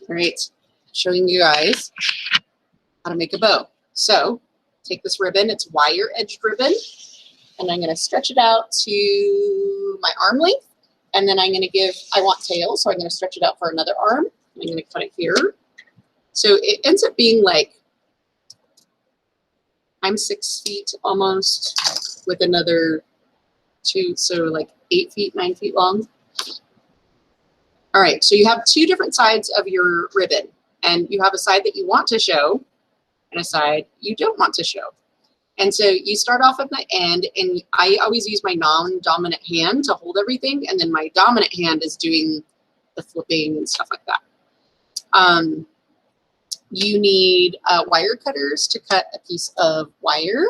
All right, showing you guys how to make a bow. So take this ribbon, it's wire edged ribbon, and I'm going to stretch it out to my arm length. And then I'm going to give, I want tails, so I'm going to stretch it out for another arm. I'm going to cut it here. So it ends up being like, I'm 6 feet almost with another 2, so like 8 feet, 9 feet long. All right, so you have 2 different sides of your ribbon, and you have a side that you want to show and a side you don't want to show. And so you start off at the end, and I always use my non-dominant hand to hold everything, and then my dominant hand is doing the flipping and stuff like that. You need wire cutters to cut a piece of wire,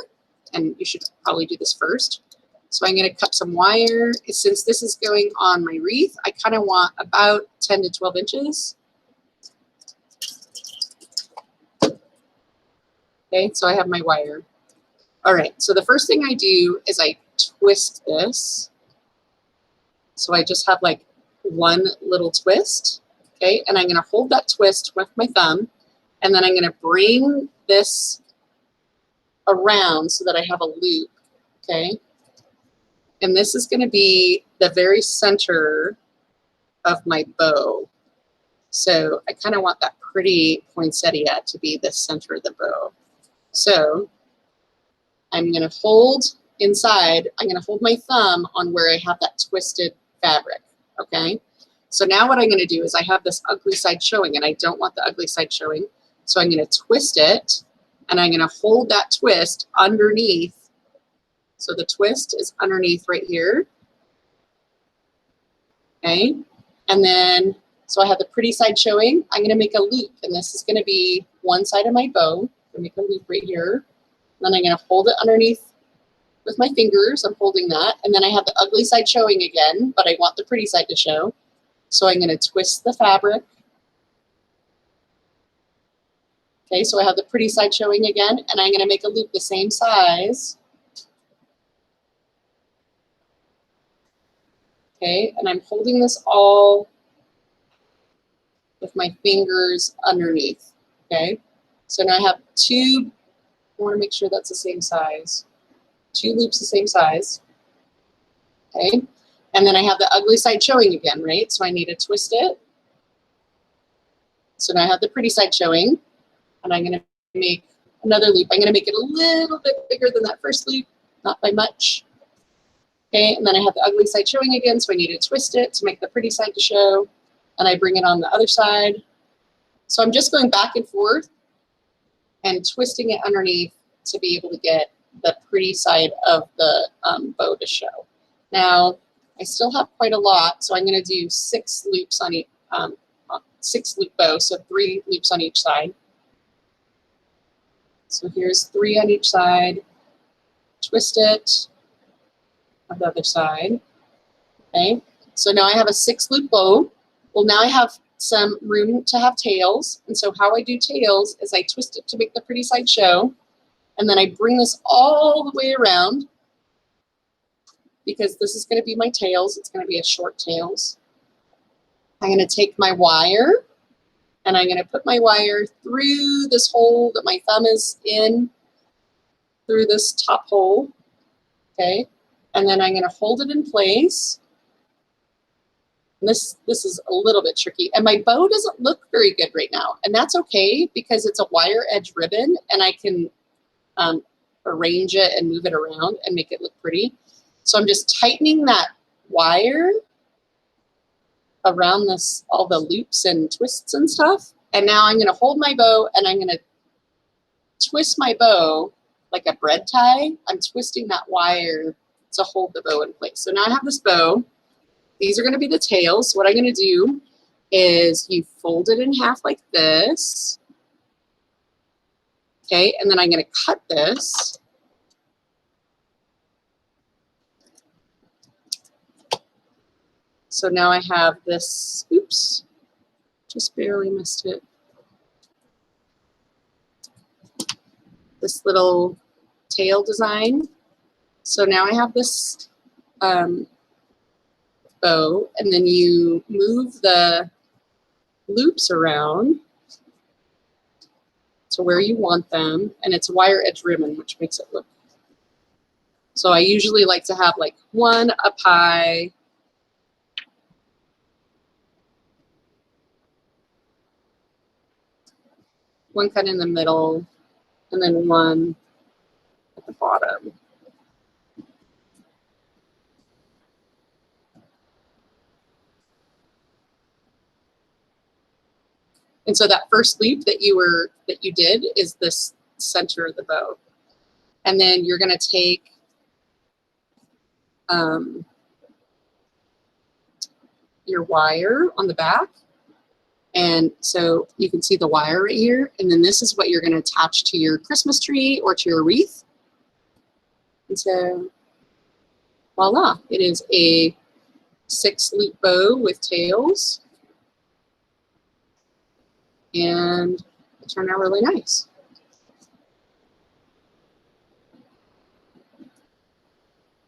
and you should probably do this first. So I'm going to cut some wire. Since this is going on my wreath, I kind of want about 10 to 12 inches. Okay, so I have my wire. All right, so the first thing I do is I twist this. So I just have like one little twist, okay? And I'm going to hold that twist with my thumb, and then I'm going to bring this around so that I have a loop, okay? And this is going to be the very center of my bow. So I kind of want that pretty poinsettia to be the center of the bow. So I'm going to hold inside, I'm going to hold my thumb on where I have that twisted fabric, okay? So now what I'm going to do is I have this ugly side showing, and I don't want the ugly side showing. So I'm going to twist it, and I'm going to hold that twist underneath. So the twist is underneath right here, okay? And then, so I have the pretty side showing. I'm going to make a loop, and this is going to be one side of my bow. I'm going to make a loop right here. Then I'm going to hold it underneath with my fingers. I'm holding that. And then I have the ugly side showing again, but I want the pretty side to show. So I'm going to twist the fabric. Okay, so I have the pretty side showing again, and I'm going to make a loop the same size. Okay, and I'm holding this all with my fingers underneath. Okay, so now I have 2, I want to make sure that's the same size. 2 loops the same size. Okay, and then I have the ugly side showing again, right? So I need to twist it. So now I have the pretty side showing, and I'm going to make another loop. I'm going to make it a little bit bigger than that first loop, not by much. Okay, and then I have the ugly side showing again, so I need to twist it to make the pretty side to show, and I bring it on the other side. So I'm just going back and forth and twisting it underneath to be able to get the pretty side of the bow to show. Now, I still have quite a lot, so I'm going to do 6 loops on each, 6 loop bow, so 3 loops on each side. So here's 3 on each side, twist it on the other side, okay? So now I have a 6 loop bow. Well, now I have some room to have tails, and so how I do tails is I twist it to make the pretty side show, and then I bring this all the way around because this is going to be my tails. It's going to be a short tails. I'm going to take my wire, and I'm going to put my wire through this hole that my thumb is in, through this top hole, okay? And then I'm going to hold it in place. And this is a little bit tricky. And my bow doesn't look very good right now. And that's okay because it's a wire edge ribbon, and I can arrange it and move it around and make it look pretty. So I'm just tightening that wire around this, all the loops and twists and stuff. And now I'm going to hold my bow, and I'm going to twist my bow like a bread tie. I'm twisting that wire to hold the bow in place. So now I have this bow. These are going to be the tails. What I'm going to do is you fold it in half like this. Okay, and then I'm going to cut this. So now I have this, oops, just barely missed it. This little tail design. So now I have this bow, and then you move the loops around to where you want them, and it's wire edge ribbon, which makes it look. So I usually like to have like one up high, one kind of in the middle, and then one at the bottom. And so that first loop that you did is this center of the bow. And then you're going to take your wire on the back. And so you can see the wire right here. And then this is what you're going to attach to your Christmas tree or to your wreath. And so voila, it is a 6-loop bow with tails. And it turned out really nice.